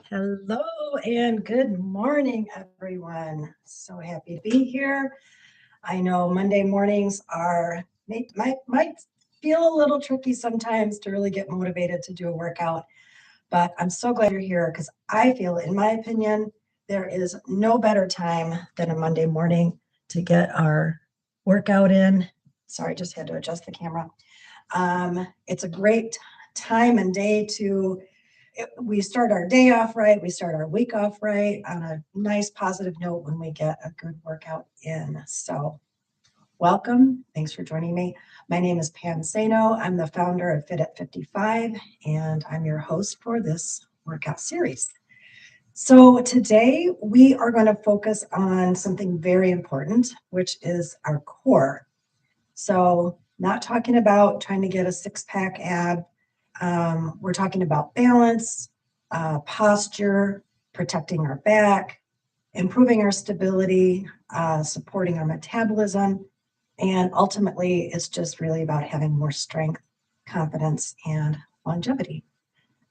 Hello and good morning, everyone. So happy to be here. I know Monday mornings might feel a little tricky sometimes to really get motivated to do a workout, but I'm so glad you're here because I feel, in my opinion, there is no better time than a Monday morning to get our workout in. Sorry, just had to adjust the camera. It's a great time and day to we start our day off right, we start our week off right on a nice positive note when we get a good workout in. So, welcome. Thanks for joining me. My name is Pam Sano. I'm the founder of Fit at 55, and I'm your host for this workout series. So, today we are going to focus on something very important, which is our core. So, not talking about trying to get a six pack ab. We're talking about balance, posture, protecting our back, improving our stability, supporting our metabolism, and ultimately, it's just really about having more strength, confidence, and longevity.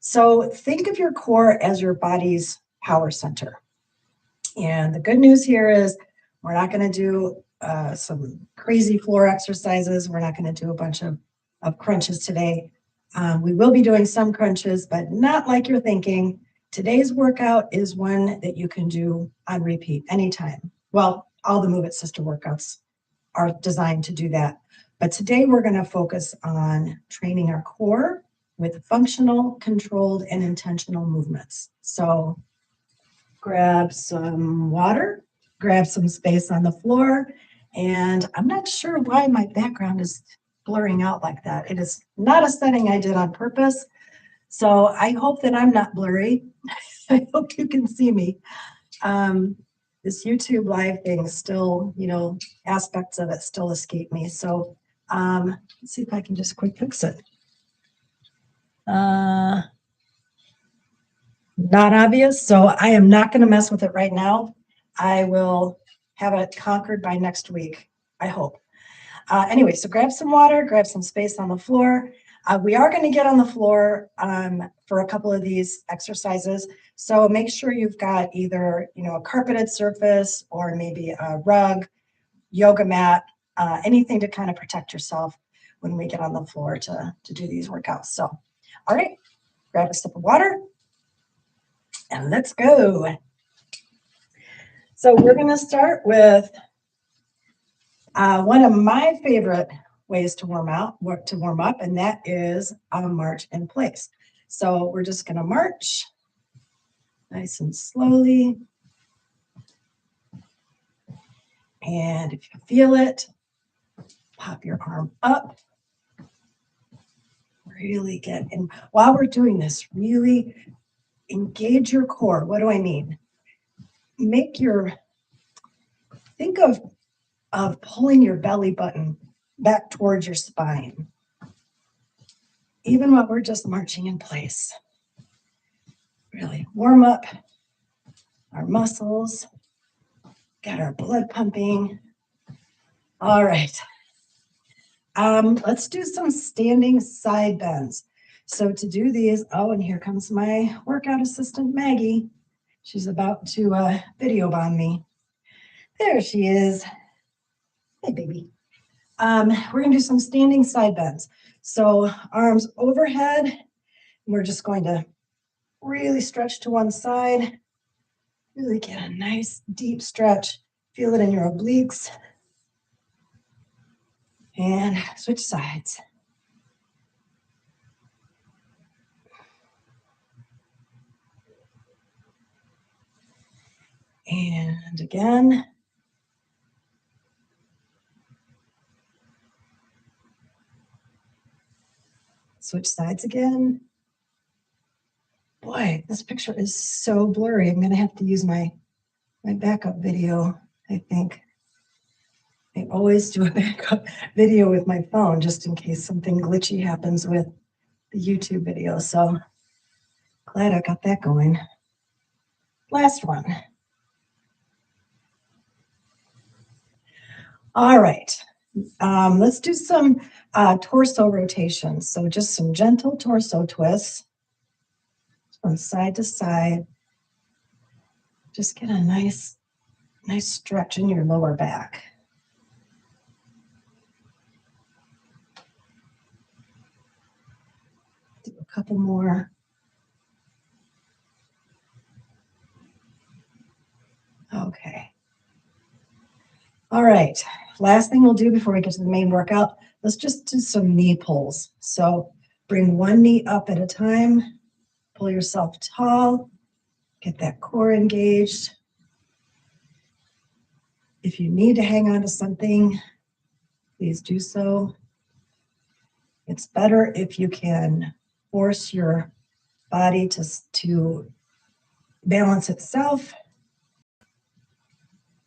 So, think of your core as your body's power center. And the good news here is we're not going to do some crazy floor exercises. We're not going to do a bunch of crunches today. We will be doing some crunches, but not like you're thinking. Today's workout is one that you can do on repeat anytime. Well, all the Move It Sister workouts are designed to do that. But today we're going to focus on training our core with functional, controlled, and intentional movements. So grab some water, grab some space on the floor. And I'm not sure why my background is blurring out like that. It is not a setting I did on purpose. So I hope that I'm not blurry. I hope you can see me. This YouTube live thing still, aspects of it still escape me. So let's see if I can just quick fix it. Not obvious, so I am not going to mess with it right now. I will have it conquered by next week, I hope. Anyway, so grab some water, grab some space on the floor. We are going to get on the floor for a couple of these exercises. So make sure you've got either, a carpeted surface or maybe a rug, yoga mat, anything to kind of protect yourself when we get on the floor to do these workouts. So, all right, grab a sip of water. And let's go. So we're going to start with one of my favorite ways to warm up, and that is a march in place. So we're just going to march nice and slowly. And if you feel it, pop your arm up. Really get in. While we're doing this, really engage your core. What do I mean? Think of pulling your belly button back towards your spine, even while we're just marching in place. Really warm up our muscles, get our blood pumping. All right. Let's do some standing side bends. So to do these, and here comes my workout assistant, Maggie. She's about to video bomb me. There she is. Hey, baby. We're going to do some standing side bends. So arms overhead. We're just going to really stretch to one side. Really get a nice deep stretch. Feel it in your obliques. And switch sides. And again. Switch sides again. Boy, this picture is so blurry. I'm going to have to use my backup video, I think. I always do a backup video with my phone just in case something glitchy happens with the YouTube video. So glad I got that going. Last one. All right. Let's do some torso rotations. So just some gentle torso twists. from side to side. Just get a nice stretch in your lower back. Do a couple more. Okay. All right. Last thing we'll do before we get to the main workout, let's just do some knee pulls. So bring one knee up at a time, pull yourself tall, get that core engaged. If you need to hang on to something, please do so. It's better if you can force your body to balance itself.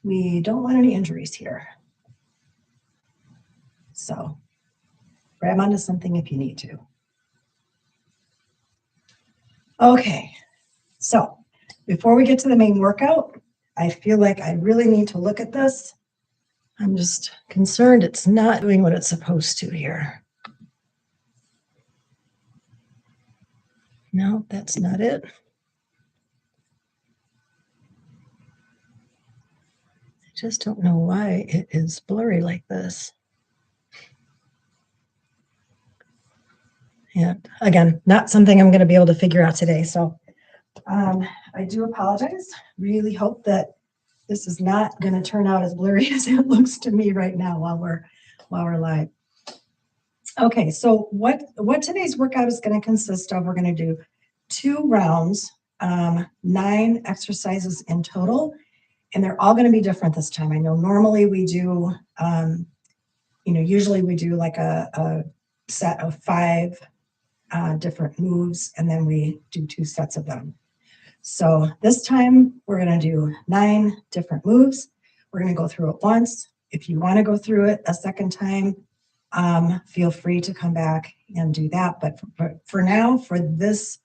We don't want any injuries here. So grab onto something if you need to. Okay, so before we get to the main workout, I feel like I really need to look at this. I'm just concerned it's not doing what it's supposed to here. No, that's not it. I just don't know why it is blurry like this. And again, not something I'm going to be able to figure out today. So I do apologize. Really hope that this is not going to turn out as blurry as it looks to me right now while we're live. Okay, so what today's workout is going to consist of, we're going to do 2 rounds, 9 exercises in total, and they're all going to be different this time. I know normally we do, usually we do like a set of 5 different moves, and then we do 2 sets of them. So this time we're going to do 9 different moves. We're going to go through it once. If you want to go through it a second time, feel free to come back and do that. But for now, for this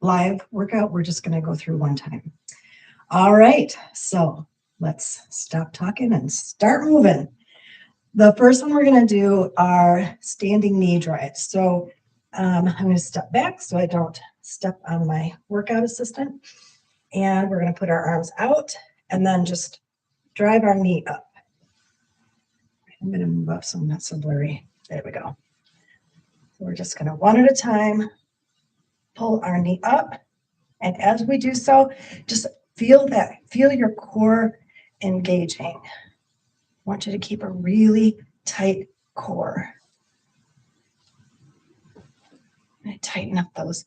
live workout, we're just going to go through one time. All right, so let's stop talking and start moving. The first one we're going to do are standing knee drives. So I'm going to step back so I don't step on my workout assistant. And we're going to put our arms out and then just drive our knee up. I'm going to move up so I'm not so blurry. There we go. So we're just going to one at a time pull our knee up. And as we do so, just feel your core engaging. I want you to keep a really tight core. And tighten up those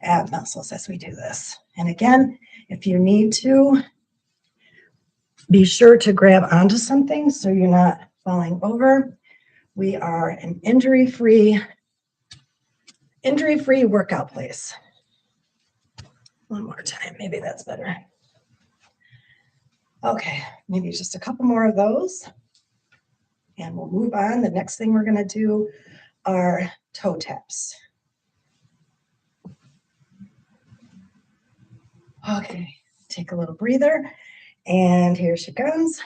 ab muscles as we do this. And again, if you need to, be sure to grab onto something so you're not falling over. We are an injury-free workout place. One more time, maybe that's better. Okay, maybe just a couple more of those. And we'll move on. The next thing we're going to do are toe taps. Okay, take a little breather. And here she comes.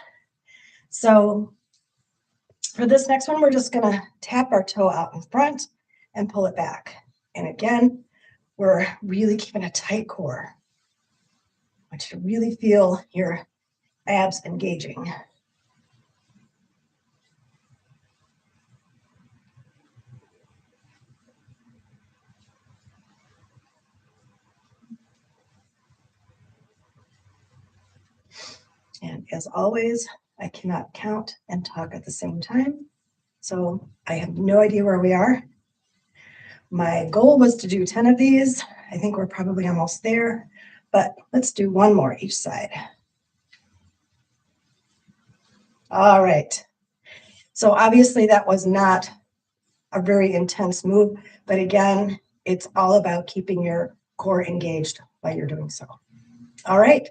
So for this next one, we're just going to tap our toe out in front and pull it back. And again, we're really keeping a tight core. I want you to really feel your abs engaging. And as always, I cannot count and talk at the same time. So I have no idea where we are. My goal was to do 10 of these. I think we're probably almost there, but let's do one more each side. All right. So obviously that was not a very intense move, but again, it's all about keeping your core engaged while you're doing so. All right.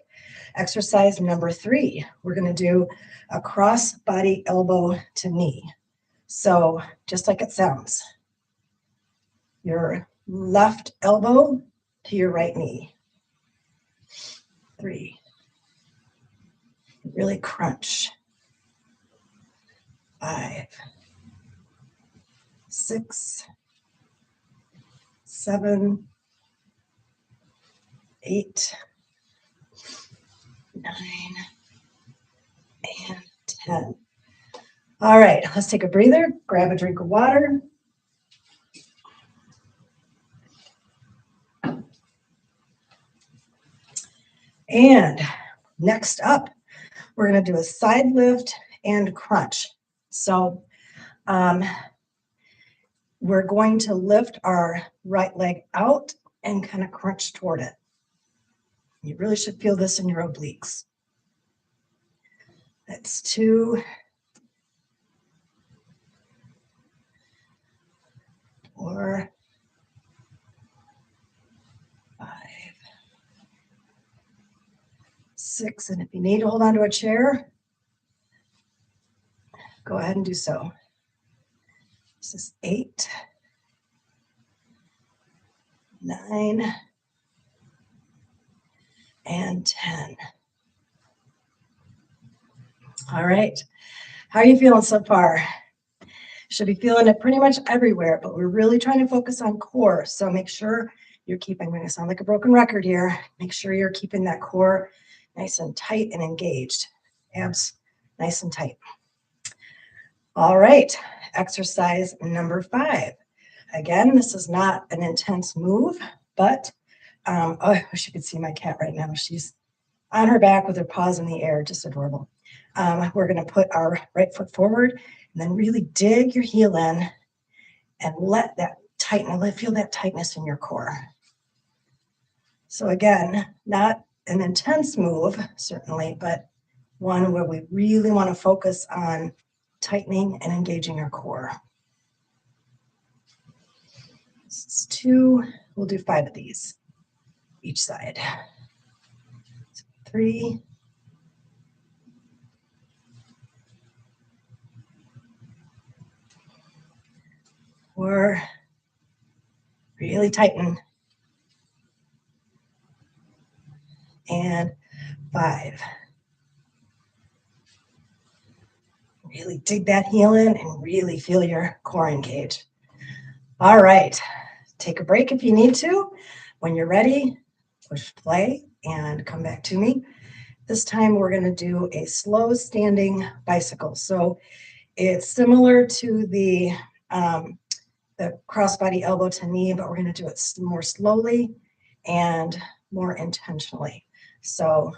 Exercise number 3, we're going to do a cross body elbow to knee. So just like it sounds, your left elbow to your right knee. 3. Really crunch. 5, 6, 7, 8, 9, and 10. All right, let's take a breather, grab a drink of water. And next up, we're going to do a side lift and crunch. So we're going to lift our right leg out and kind of crunch toward it. You really should feel this in your obliques. That's 2, 4, 5, 6. And if you need to hold on to a chair, go ahead and do so. This is 8, 9, and 10. All right. How are you feeling so far? Should be feeling it pretty much everywhere, but we're really trying to focus on core. So make sure you're keeping, I'm going to sound like a broken record here. Make sure you're keeping that core nice and tight and engaged. Abs nice and tight. All right. Exercise number 5. Again, this is not an intense move, but oh, I wish you could see my cat right now. She's on her back with her paws in the air, just adorable. We're going to put our right foot forward and then really dig your heel in and let that tighten, feel that tightness in your core. So again, not an intense move, certainly, but one where we really want to focus on tightening and engaging our core. This is 2. We'll do 5 of these each side. 3, 4, really tighten, and 5. Really dig that heel in and really feel your core engage. All right, take a break if you need to. When you're ready, push play and come back to me. This time we're going to do a slow standing bicycle. So it's similar to the crossbody elbow to knee, but we're going to do it more slowly and more intentionally. So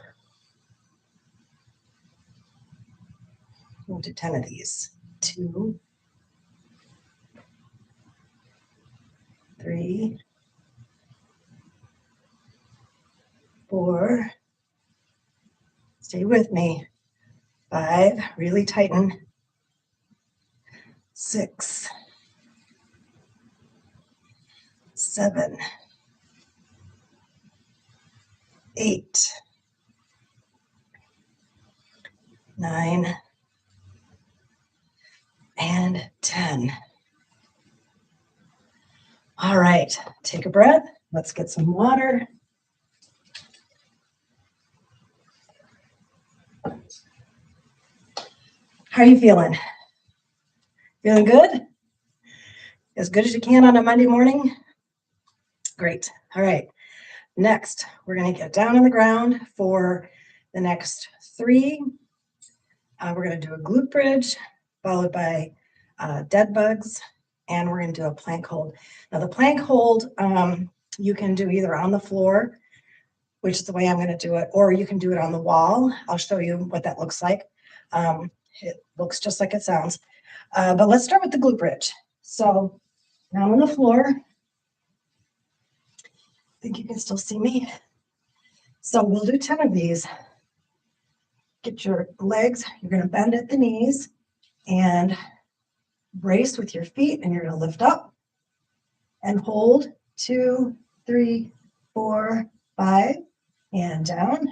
we'll do 10 of these. 2, 3, 4, stay with me. 5, really tighten. 6, 7, 8, 9, and 10. All right, take a breath. Let's get some water. How are you feeling? Feeling good? As good as you can on a Monday morning? Great. All right. Next, we're going to get down on the ground for the next 3. We're going to do a glute bridge, followed by dead bugs, and we're going to do a plank hold. Now, the plank hold, you can do either on the floor, which is the way I'm going to do it, or you can do it on the wall. I'll show you what that looks like. It looks just like it sounds. But let's start with the glute bridge. So now on the floor. I think you can still see me. So we'll do 10 of these. Get your legs, you're going to bend at the knees and brace with your feet, and you're going to lift up and hold. 2, 3, 4, 5, and down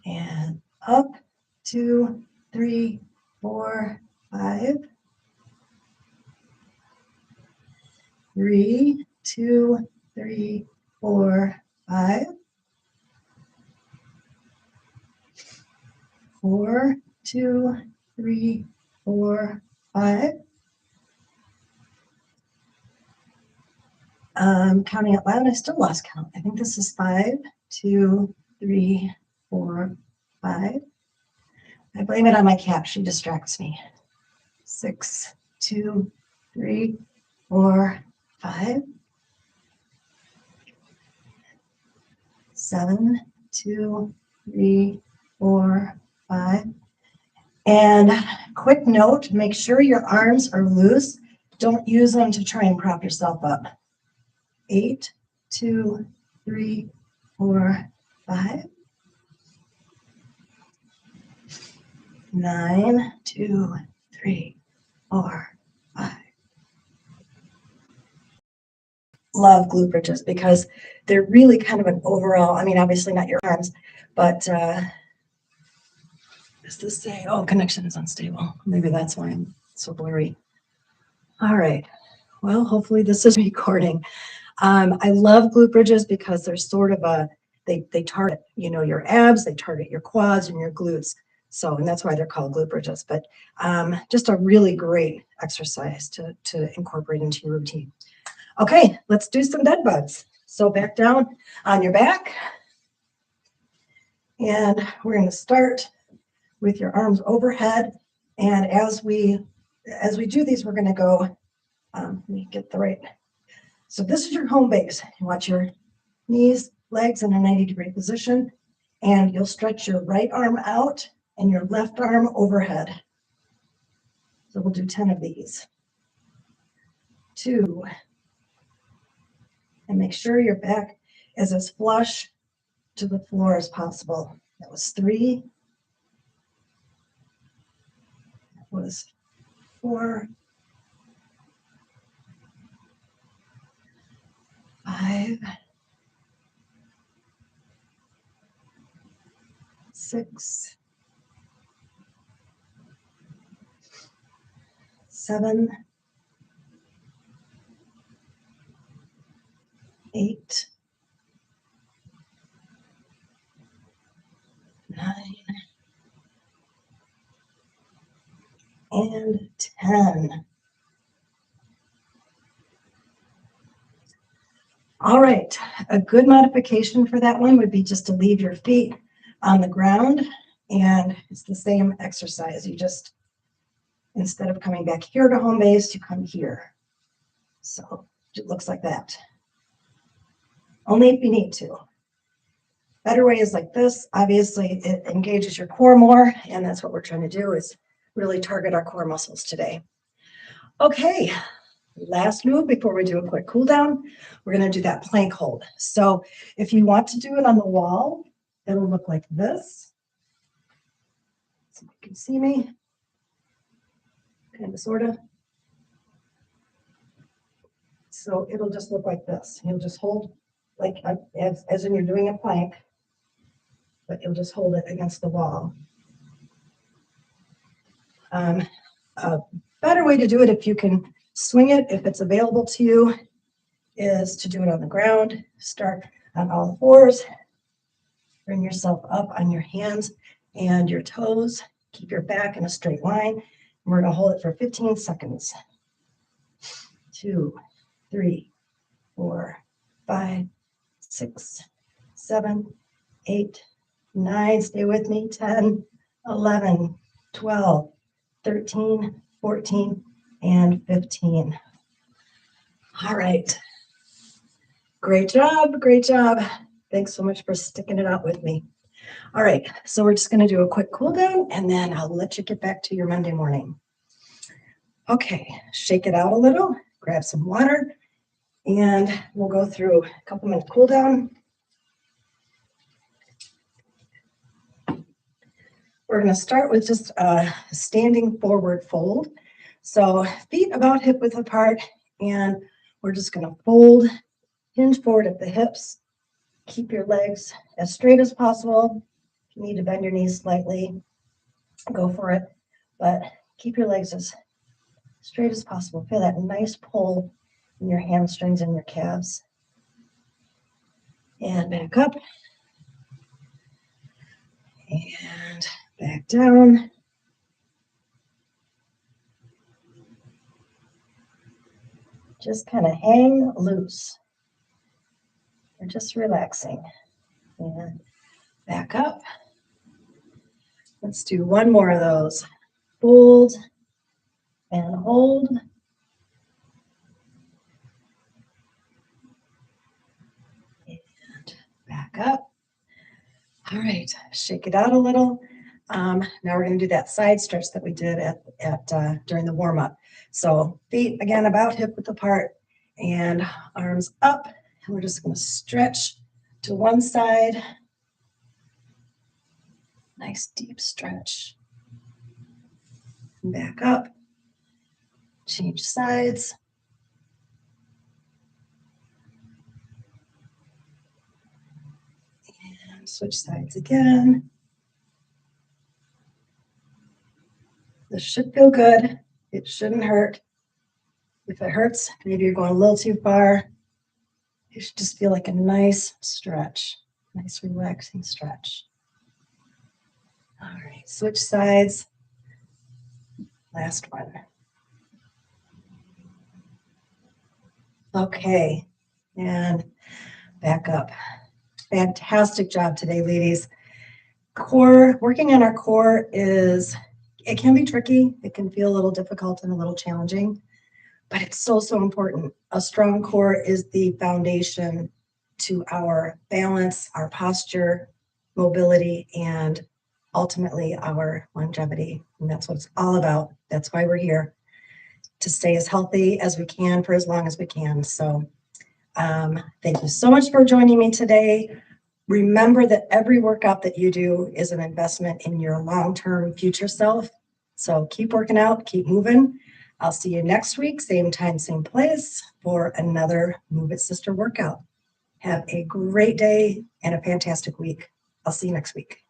and up. 2, 3, 4, 5. 3, 2, 3, 4, 5. 4, 2, 3, 4, 5. Counting out loud, I still lost count. I think this is 5, 2, 3, 4, 5. I blame it on my cat. She distracts me. 6, 2, 3, 4, 5. 7, 2, 3, 4, 5. And quick note, make sure your arms are loose. Don't use them to try and prop yourself up. 8, 2, 3, 4, 5. 9, 2, 3, 4, 5. Love glute bridges because they're really kind of an overall, I mean, obviously not your arms, but does this say, oh, connection is unstable. Maybe that's why I'm so blurry. All right. Well, hopefully this is recording. I love glute bridges because they're sort of they target, your abs, they target your quads and your glutes. So, and that's why they're called glute bridges, but just a really great exercise to incorporate into your routine. Okay, let's do some dead bugs. So back down on your back. And we're going to start with your arms overhead. And as we do these, we're going to go, let me get the right. So this is your home base. You want your knees, legs in a 90-degree position, and you'll stretch your right arm out and your left arm overhead. So we'll do 10 of these. 2. And make sure your back is as flush to the floor as possible. That was 3. That was 4. 5. 6. 7. 8. 9. And 10. All right, a good modification for that one would be just to leave your feet on the ground, and it's the same exercise. You just, instead of coming back here to home base, you come here. So it looks like that. Only if you need to. Better way is like this. Obviously, it engages your core more, and that's what we're trying to do, is really target our core muscles today. Okay, last move before we do a quick cool down, we're going to do that plank hold. So if you want to do it on the wall, it'll look like this. So you can see me, kind of, sort of. So it'll just look like this. You'll just hold, like as in you're doing a plank, but you'll just hold it against the wall. A better way to do it, if you can swing it, if it's available to you, is to do it on the ground. Start on all fours. Bring yourself up on your hands and your toes. Keep your back in a straight line. And we're going to hold it for 15 seconds. 2, 3, 4, 5, 6, 7, 8, 9. Stay with me. 10, 11, 12, 13, 14, and 15. All right. Great job. Great job. Thanks so much for sticking it out with me. All right. So we're just going to do a quick cool down, and then I'll let you get back to your Monday morning. Okay. Shake it out a little. Grab some water, and we'll go through a couple minute cool down. We're going to start with just a standing forward fold. So feet about hip width apart, and we're just going to fold, hinge forward at the hips. Keep your legs as straight as possible. If you need to bend your knees slightly, go for it. But keep your legs as straight as possible. Feel that nice pull in your hamstrings and your calves. And back up. And back down. Just kind of hang loose. We're just relaxing. And back up. Let's do one more of those. Hold and hold. And back up. All right, shake it out a little. Now we're going to do that side stretch that we did during the warm up. So feet again about hip width apart and arms up. And we're just going to stretch to one side. Nice deep stretch. Back up. Change sides. And switch sides again. This should feel good. It shouldn't hurt. If it hurts, maybe you're going a little too far. You should just feel like a nice stretch, nice relaxing stretch. All right, switch sides. Last one. Okay, and back up. Fantastic job today, ladies. Core, working on our core it can be tricky. It can feel a little difficult and a little challenging, but it's so, so important. A strong core is the foundation to our balance, our posture, mobility, and ultimately our longevity. And that's what it's all about. That's why we're here, to stay as healthy as we can for as long as we can. So thank you so much for joining me today. Remember that every workout that you do is an investment in your long-term future self. So keep working out, keep moving. I'll see you next week, same time, same place, for another Move It Sister workout. Have a great day and a fantastic week. I'll see you next week.